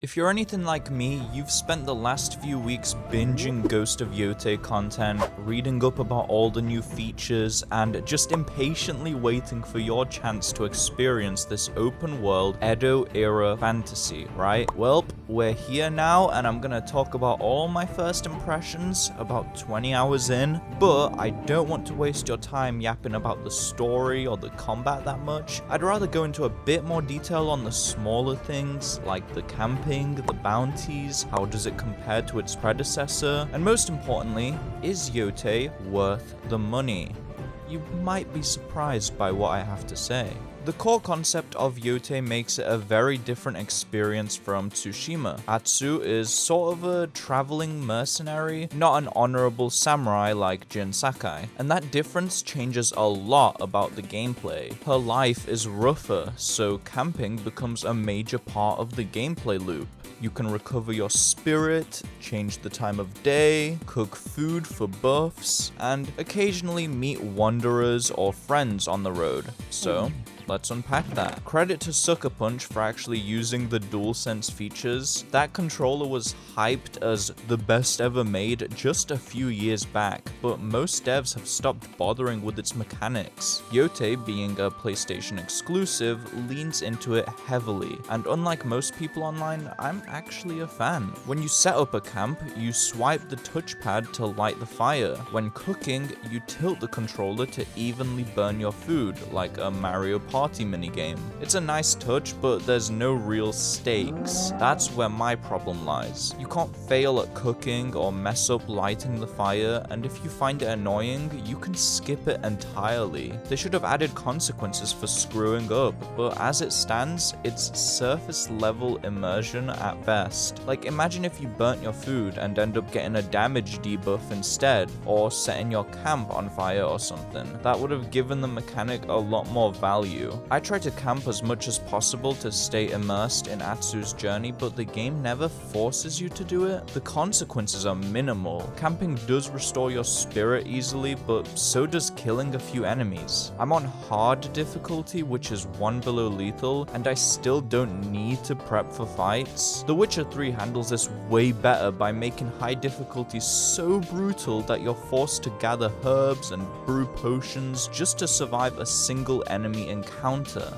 If you're anything like me, you've spent the last few weeks binging Ghost of Yotei content, reading up about all the new features, and just impatiently waiting for your chance to experience this open world Edo-era fantasy, right? Welp, we're here now, and I'm gonna talk about all my first impressions about 20 hours in, but I don't want to waste your time yapping about the story or the combat that much. I'd rather go into a bit more detail on the smaller things, like the campaign, the bounties, how does it compare to its predecessor, and most importantly, is Yotei worth the money? You might be surprised by what I have to say. The core concept of Yotei makes it a very different experience from Tsushima. Atsu is sort of a traveling mercenary, not an honorable samurai like Jin Sakai, and that difference changes a lot about the gameplay. Her life is rougher, so camping becomes a major part of the gameplay loop. You can recover your spirit, change the time of day, cook food for buffs, and occasionally meet wanderers or friends on the road. So, let's unpack that. Credit to Sucker Punch for actually using the DualSense features. That controller was hyped as the best ever made just a few years back, but most devs have stopped bothering with its mechanics. Yotei, being a PlayStation exclusive, leans into it heavily, and unlike most people online, I'm actually a fan. When you set up a camp, you swipe the touchpad to light the fire. When cooking, you tilt the controller to evenly burn your food, like a Mario Party minigame. It's a nice touch, but there's no real stakes. That's where my problem lies. You can't fail at cooking or mess up lighting the fire, and if you find it annoying, you can skip it entirely. They should have added consequences for screwing up, but as it stands, it's surface level immersion at best. Like, imagine if you burnt your food and end up getting a damage debuff instead, or setting your camp on fire or something. That would have given the mechanic a lot more value. I try to camp as much as possible to stay immersed in Atsu's journey, but the game never forces you to do it. The consequences are minimal. Camping does restore your spirit easily, but so does killing a few enemies. I'm on hard difficulty, which is 1 below lethal, and I still don't need to prep for fights. The Witcher 3 handles this way better by making high difficulty so brutal that you're forced to gather herbs and brew potions just to survive a single enemy encounter.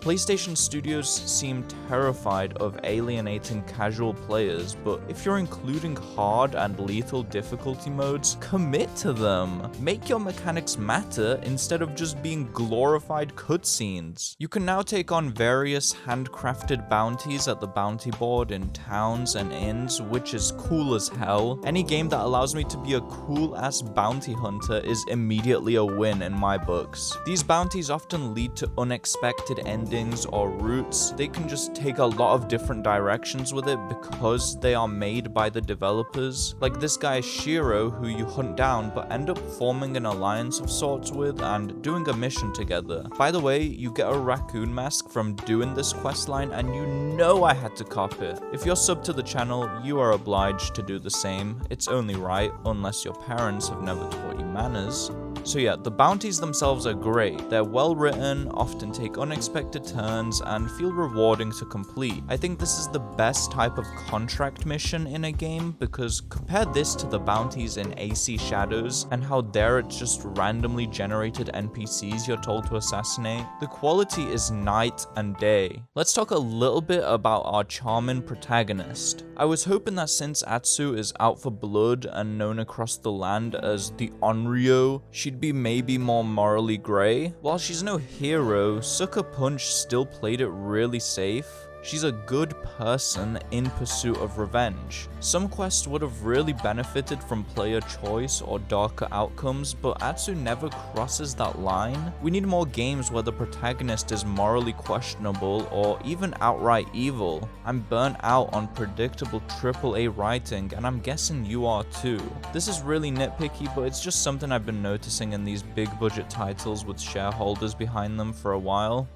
PlayStation Studios seem terrified of alienating casual players, but if you're including hard and lethal difficulty modes, commit to them. Make your mechanics matter instead of just being glorified cutscenes. You can now take on various handcrafted bounties at the bounty board in towns and inns, which is cool as hell. Any game that allows me to be a cool ass bounty hunter is immediately a win in my books. These bounties often lead to unexpected endings or routes. They can just take a lot of different directions with it because they are made by the developers. Like this guy Shiro, who you hunt down but end up forming an alliance of sorts with and doing a mission together. By the way, you get a raccoon mask from doing this questline, and you know I had to cop it. If you're sub to the channel, you are obliged to do the same. It's only right, unless your parents have never taught you manners. So yeah, the bounties themselves are great. They're well written, often take unexpected turns, and feel rewarding to complete. I think this is the best type of contract mission in a game, because compare this to the bounties in AC Shadows and how there it's just randomly generated NPCs you're told to assassinate. The quality is night and day. Let's talk a little bit about our charming protagonist. I was hoping that since Atsu is out for blood and known across the land as the Onryo, she'd be maybe more morally grey. While she's no hero, Sucker Punch still played it really safe. She's a good person in pursuit of revenge. Some quests would have really benefited from player choice or darker outcomes, but Atsu never crosses that line. We need more games where the protagonist is morally questionable or even outright evil. I'm burnt out on predictable AAA writing, and I'm guessing you are too. This is really nitpicky, but it's just something I've been noticing in these big budget titles with shareholders behind them for a while.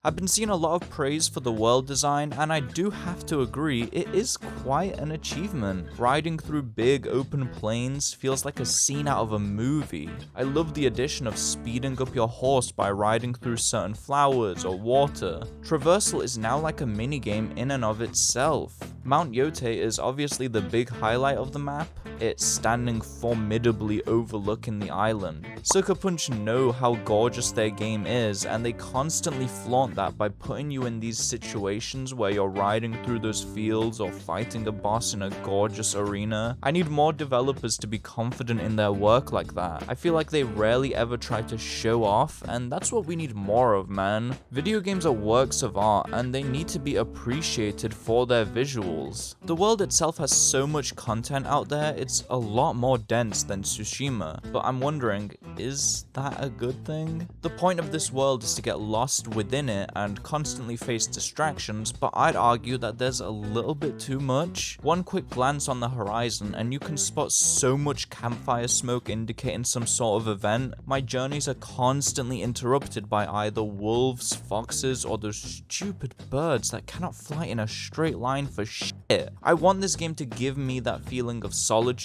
I've been seeing a lot of praise for the world design, and I do have to agree, it is quite an achievement. Riding through big open plains feels like a scene out of a movie. I love the addition of speeding up your horse by riding through certain flowers or water. Traversal is now like a minigame in and of itself. Mount Yotei is obviously the big highlight of the map, it's standing formidably overlooking the island. Sucker Punch know how gorgeous their game is, and they constantly flaunt that by putting you in these situations where you're riding through those fields or fighting a boss in a gorgeous arena. I need more developers to be confident in their work like that. I feel like they rarely ever try to show off, and that's what we need more of, man. Video games are works of art, and they need to be appreciated for their visuals. The world itself has so much content out there, it's a lot more dense than Tsushima, but I'm wondering, is that a good thing? The point of this world is to get lost within it and constantly face distractions, but I'd argue that there's a little bit too much. One quick glance on the horizon and you can spot so much campfire smoke indicating some sort of event. My journeys are constantly interrupted by either wolves, foxes, or those stupid birds that cannot fly in a straight line for shit. I want this game to give me that feeling of solitude,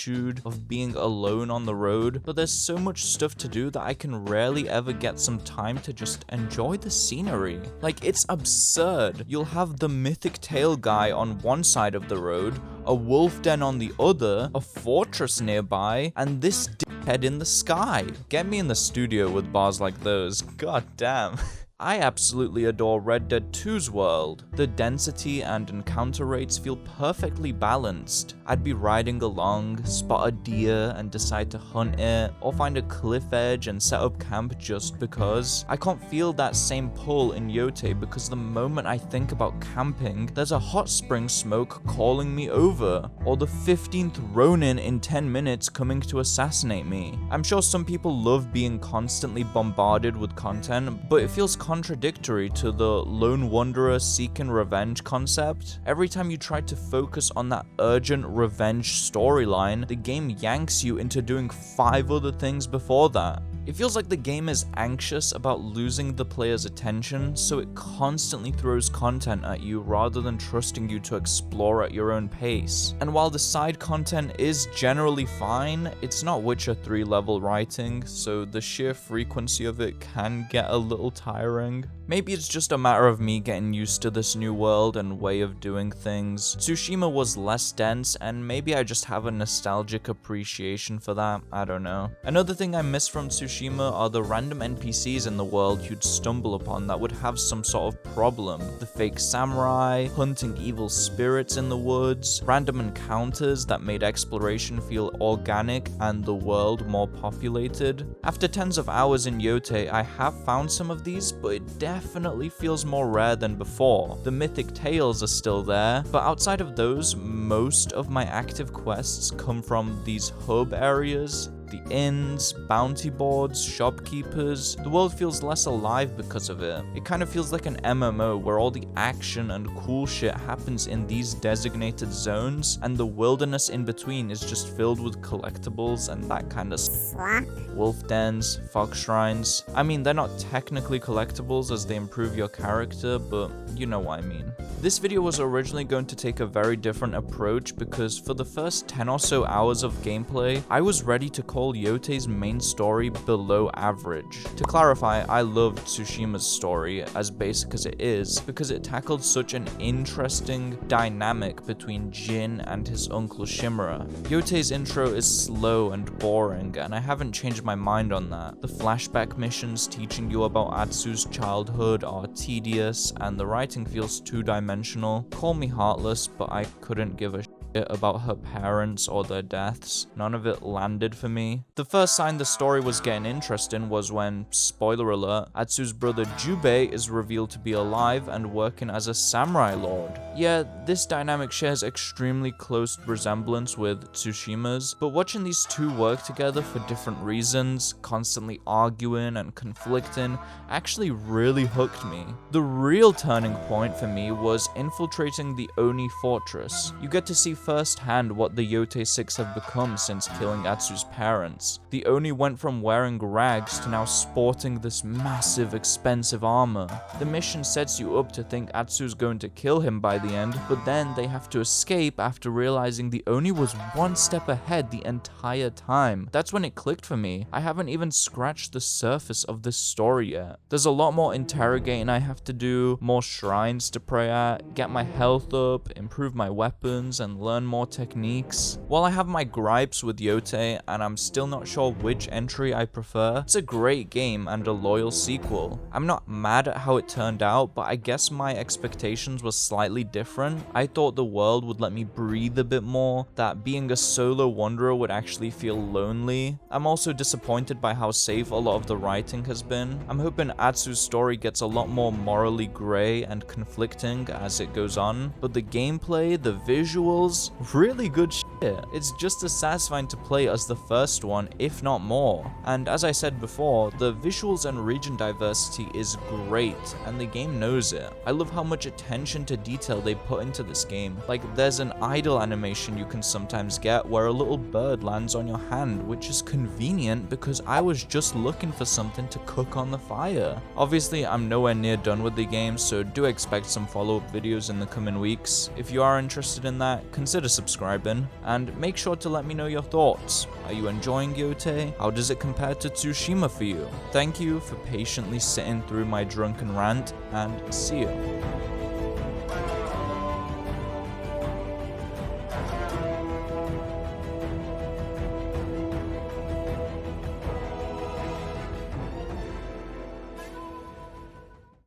of being alone on the road, but there's so much stuff to do that I can rarely ever get some time to just enjoy the scenery. Like, it's absurd. You'll have the mythic tail guy on one side of the road, a wolf den on the other, a fortress nearby, and this dickhead in the sky. Get me in the studio with bars like those. God damn. I absolutely adore Red Dead 2's world. The density and encounter rates feel perfectly balanced. I'd be riding along, spot a deer and decide to hunt it, or find a cliff edge and set up camp just because. I can't feel that same pull in Yotei because the moment I think about camping, there's a hot spring smoke calling me over, or the 15th Ronin in 10 minutes coming to assassinate me. I'm sure some people love being constantly bombarded with content, but it feels contradictory to the lone wanderer seeking revenge concept. Every time you try to focus on that urgent revenge storyline, the game yanks you into doing 5 other things before that. It feels like the game is anxious about losing the player's attention, so it constantly throws content at you rather than trusting you to explore at your own pace. And while the side content is generally fine, it's not Witcher 3 level writing, so the sheer frequency of it can get a little tiring. Maybe it's just a matter of me getting used to this new world and way of doing things. Tsushima was less dense, and maybe I just have a nostalgic appreciation for that, I don't know. Another thing I miss from Tsushima are the random NPCs in the world you'd stumble upon that would have some sort of problem. The fake samurai, hunting evil spirits in the woods, random encounters that made exploration feel organic and the world more populated. After tens of hours in Yotei, I have found some of these, but it definitely feels more rare than before. The mythic tales are still there, but outside of those, most of my active quests come from these hub areas. The inns, bounty boards, shopkeepers. The world feels less alive because of it. It kind of feels like an MMO where all the action and cool shit happens in these designated zones, and the wilderness in between is just filled with collectibles and that kind of stuff. Wolf dens, fox shrines. I mean, they're not technically collectibles as they improve your character, but you know what I mean. This video was originally going to take a very different approach because for the first 10 or so hours of gameplay, I was ready to call Yotei's main story below average. To clarify, I loved Tsushima's story, as basic as it is, because it tackled such an interesting dynamic between Jin and his uncle Shimura. Yotei's intro is slow and boring, and I haven't changed my mind on that. The flashback missions teaching you about Atsu's childhood are tedious, and the writing feels two-dimensional. Call me heartless, but I couldn't give a shit about her parents or their deaths. None of it landed for me. The first sign the story was getting interesting was when, spoiler alert, Atsu's brother Jubei is revealed to be alive and working as a samurai lord. Yeah, this dynamic shares extremely close resemblance with Tsushima's, but watching these two work together for different reasons, constantly arguing and conflicting, actually really hooked me. The real turning point for me was infiltrating the Oni fortress. You get to see firsthand what the Yotei 6 have become since killing Atsu's parents. The Oni went from wearing rags to now sporting this massive, expensive armor. The mission sets you up to think Atsu's going to kill him by the end, but then they have to escape after realizing the Oni was one step ahead the entire time. That's when it clicked for me. I haven't even scratched the surface of this story yet. There's a lot more interrogating I have to do, more shrines to pray at, get my health up, improve my weapons, and learn more techniques. While I have my gripes with Yotei, and I'm still not sure which entry I prefer, it's a great game and a loyal sequel. I'm not mad at how it turned out, but I guess my expectations were slightly different. I thought the world would let me breathe a bit more, that being a solo wanderer would actually feel lonely. I'm also disappointed by how safe a lot of the writing has been. I'm hoping Atsu's story gets a lot more morally grey and conflicting as it goes on, but the gameplay, the visuals, really good shit. It's just as satisfying to play as the first one, if not more. And as I said before, the visuals and region diversity is great, and the game knows it. I love how much attention to detail they put into this game. Like, there's an idle animation you can sometimes get where a little bird lands on your hand, which is convenient because I was just looking for something to cook on the fire. Obviously, I'm nowhere near done with the game, so do expect some follow-up videos in the coming weeks. If you are interested in that, consider subscribing, and make sure to let me know your thoughts. Are you enjoying Yotei? How does it compare to Tsushima for you? Thank you for patiently sitting through my drunken rant, and see you.